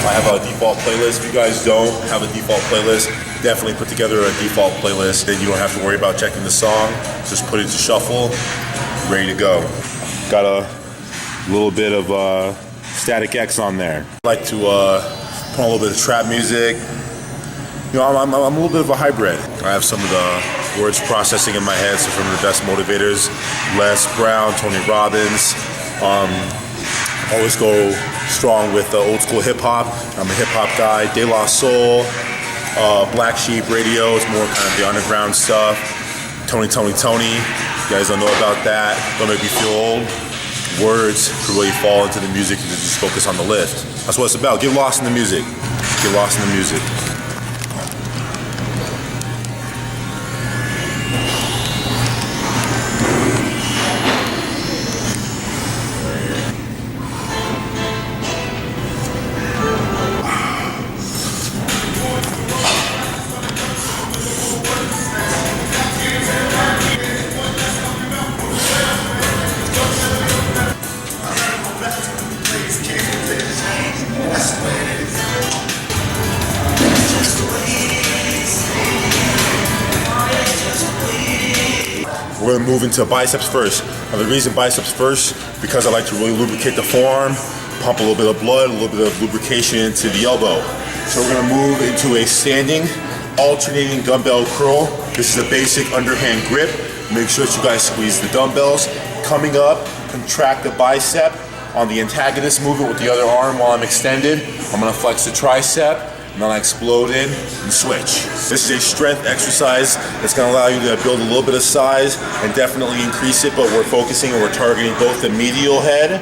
I have a default playlist. If you guys don't have a default playlist, definitely put together a default playlist. Then you don't have to worry about checking the song. Just put it to shuffle, ready to go. Got a little bit of Static X on there. I like to put on a little bit of trap music. You know, I'm a little bit of a hybrid. I have some of the words processing in my head, so some of the best motivators, Les Brown, Tony Robbins. Always go strong with old school hip hop. I'm a hip hop guy. De La Soul, Black Sheep Radio is more kind of the underground stuff. Tony. You guys don't know about that. Don't make me feel old. Words could really fall into the music and just focus on the lift. That's what it's about. Get lost in the music. Get lost in the music. We're gonna move into biceps first. Now the reason biceps first, because I like to really lubricate the forearm, pump a little bit of blood, a little bit of lubrication into the elbow. So we're gonna move into a standing, alternating dumbbell curl. This is a basic underhand grip. Make sure that you guys squeeze the dumbbells. Coming up, contract the bicep on the antagonist movement with the other arm while I'm extended. I'm gonna flex the tricep, and then I explode in and switch. This is a strength exercise that's gonna allow you to build a little bit of size and definitely increase it, but we're focusing and we're targeting both the medial head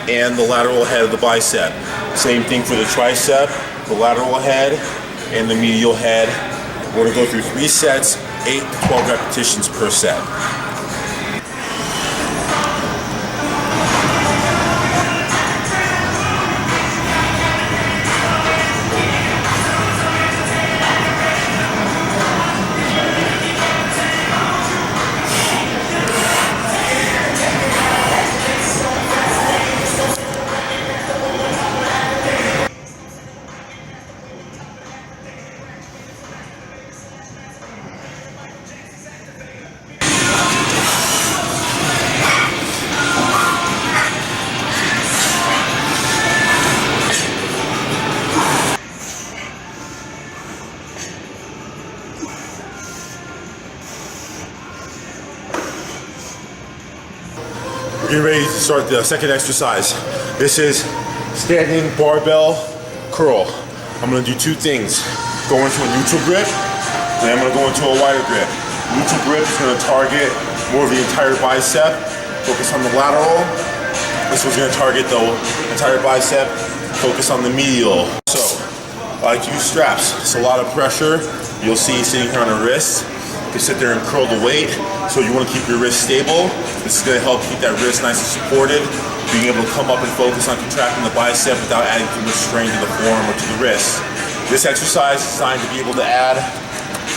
and the lateral head of the bicep. Same thing for the tricep, the lateral head and the medial head. We're gonna go through 3 sets, 8 to 12 repetitions per set. We're getting ready to start the second exercise. This is standing barbell curl. I'm gonna do 2 things. Go into a neutral grip, and I'm gonna go into a wider grip. Neutral grip is gonna target more of the entire bicep, focus on the lateral. This one's gonna target the entire bicep, focus on the medial. So, I like to use straps. It's a lot of pressure. You'll see sitting here on the wrist. You can sit there and curl the weight. So you want to keep your wrist stable. This is going to help keep that wrist nice and supported. Being able to come up and focus on contracting the bicep without adding too much strain to the forearm or to the wrist. This exercise is designed to be able to add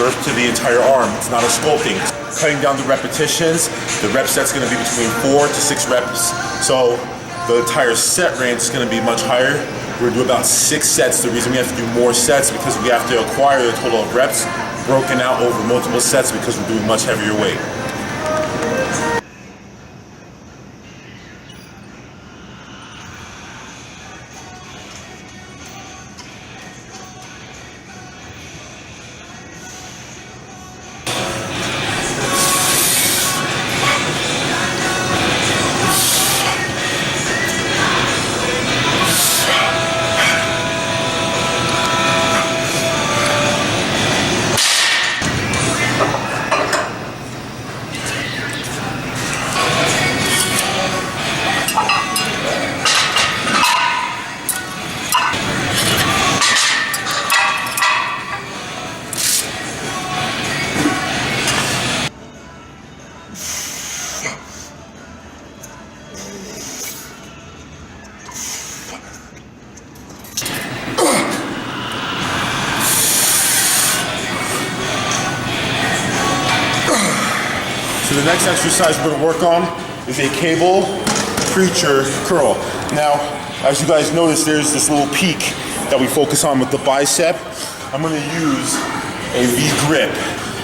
girth to the entire arm. It's not a sculpting. Cutting down the repetitions, the rep set's going to be between 4 to 6 reps. So the entire set range is going to be much higher. We're going to do about 6 sets. The reason we have to do more sets because we have to acquire the total of reps broken out over multiple sets because we're doing much heavier weight. So the next exercise we're gonna work on is a cable preacher curl. Now, as you guys notice, there's this little peak that we focus on with the bicep. I'm gonna use a V grip.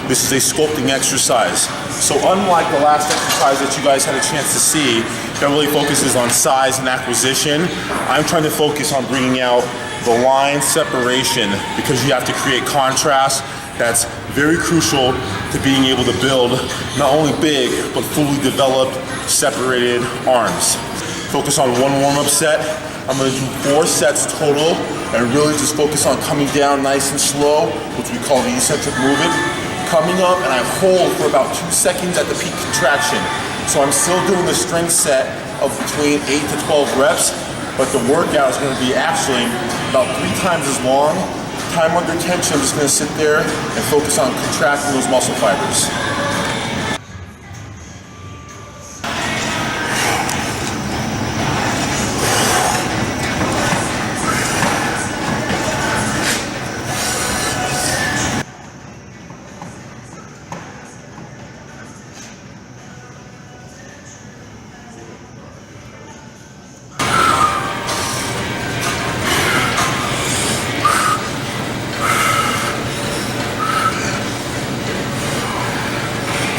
This is a sculpting exercise. So unlike the last exercise that you guys had a chance to see, that really focuses on size and acquisition, I'm trying to focus on bringing out the line separation because you have to create contrast. That's very crucial to being able to build not only big, but fully developed, separated arms. Focus on one warm-up set. I'm gonna do 4 sets total and really just focus on coming down nice and slow, which we call the eccentric movement. Coming up and I hold for about 2 seconds at the peak contraction. So I'm still doing the strength set of between 8 to 12 reps, but the workout is gonna be actually about 3 times as long. Time under tension, I'm just gonna sit there and focus on contracting those muscle fibers.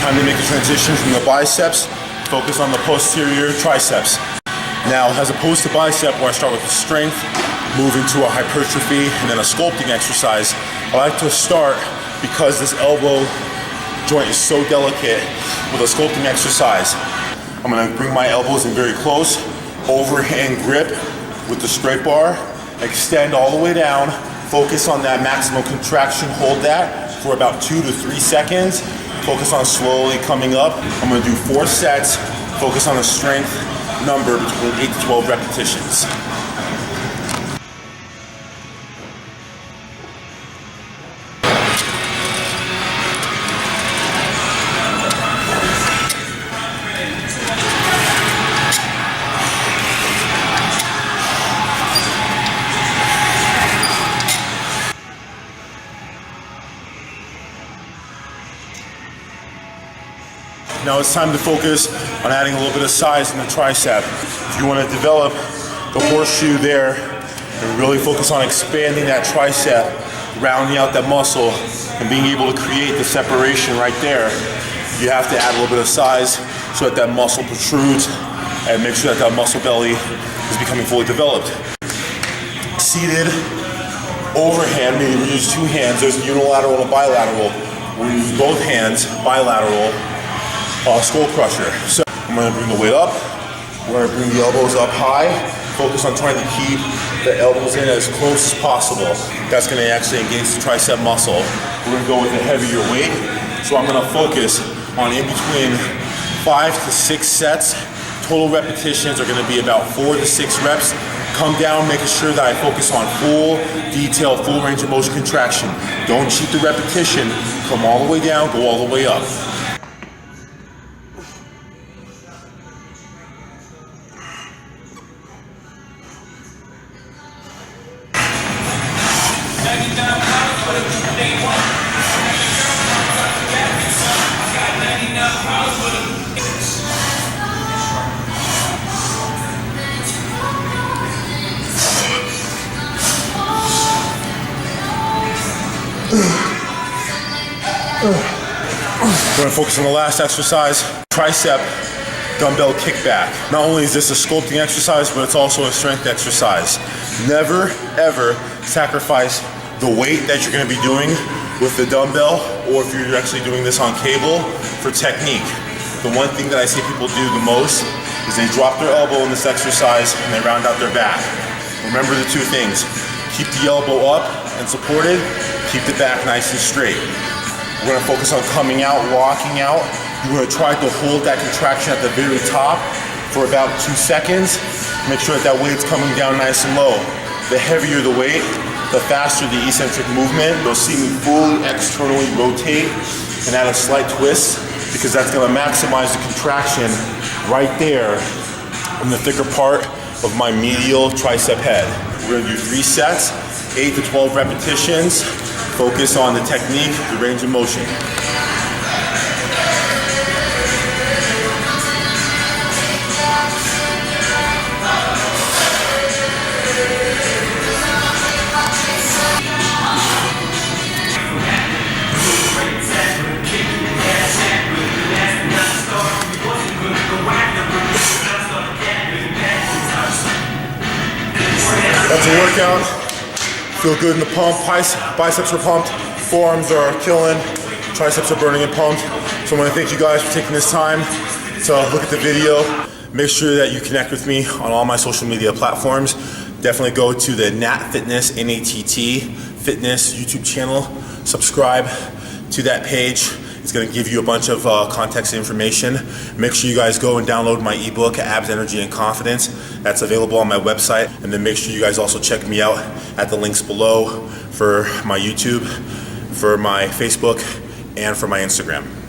Time to make a transition from the biceps, focus on the posterior triceps. Now, as opposed to bicep, where I start with the strength, move into a hypertrophy, and then a sculpting exercise, I like to start, because this elbow joint is so delicate, with a sculpting exercise. I'm gonna bring my elbows in very close, overhand grip with the straight bar, extend all the way down, focus on that maximum contraction, hold that for about 2 to 3 seconds. Focus on slowly coming up. I'm gonna do 4 sets, focus on a strength number between 8 to 12 repetitions. Now it's time to focus on adding a little bit of size in the tricep. If you want to develop the horseshoe there and really focus on expanding that tricep, rounding out that muscle, and being able to create the separation right there, you have to add a little bit of size so that that muscle protrudes and make sure that that muscle belly is becoming fully developed. Seated overhand, meaning we use 2 hands. There's a unilateral and a bilateral. We use both hands, bilateral. Skull crusher. So I'm gonna bring the weight up. We're gonna bring the elbows up high. Focus on trying to keep the elbows in as close as possible. That's gonna actually engage the tricep muscle. We're gonna go with a heavier weight. So I'm gonna focus on in between 5 to 6 sets. Total repetitions are gonna be about 4 to 6 reps. Come down, making sure that I focus on full detail, full range of motion contraction. Don't cheat the repetition. Come all the way down, go all the way up. We're gonna focus on the last exercise, tricep dumbbell kickback. Not only is this a sculpting exercise, but it's also a strength exercise. Never, ever sacrifice the weight that you're gonna be doing with the dumbbell, or if you're actually doing this on cable, for technique. The one thing that I see people do the most is they drop their elbow in this exercise and they round out their back. Remember the 2 things. Keep the elbow up and supported, keep the back nice and straight. We're gonna focus on coming out, walking out. You're gonna try to hold that contraction at the very top for about 2 seconds. Make sure that that weight's coming down nice and low. The heavier the weight, the faster the eccentric movement. You'll see me fully externally rotate and add a slight twist, because that's gonna maximize the contraction right there in the thicker part of my medial tricep head. We're gonna do 3 sets, 8 to 12 repetitions. Focus on the technique, the range of motion. workout. Feel good in the pump. Biceps are pumped. Forearms are killing. Triceps are burning and pumped. So I want to thank you guys for taking this time to look at the video. Make sure that you connect with me on all my social media platforms. Definitely go to the Nat Fitness, N-A-T-T, Fitness YouTube channel. Subscribe to that page. It's going to give you a bunch of context information. Make sure you guys go and download my ebook, Abs, Energy, and Confidence. That's available on my website. And then make sure you guys also check me out at the links below for my YouTube, for my Facebook, and for my Instagram.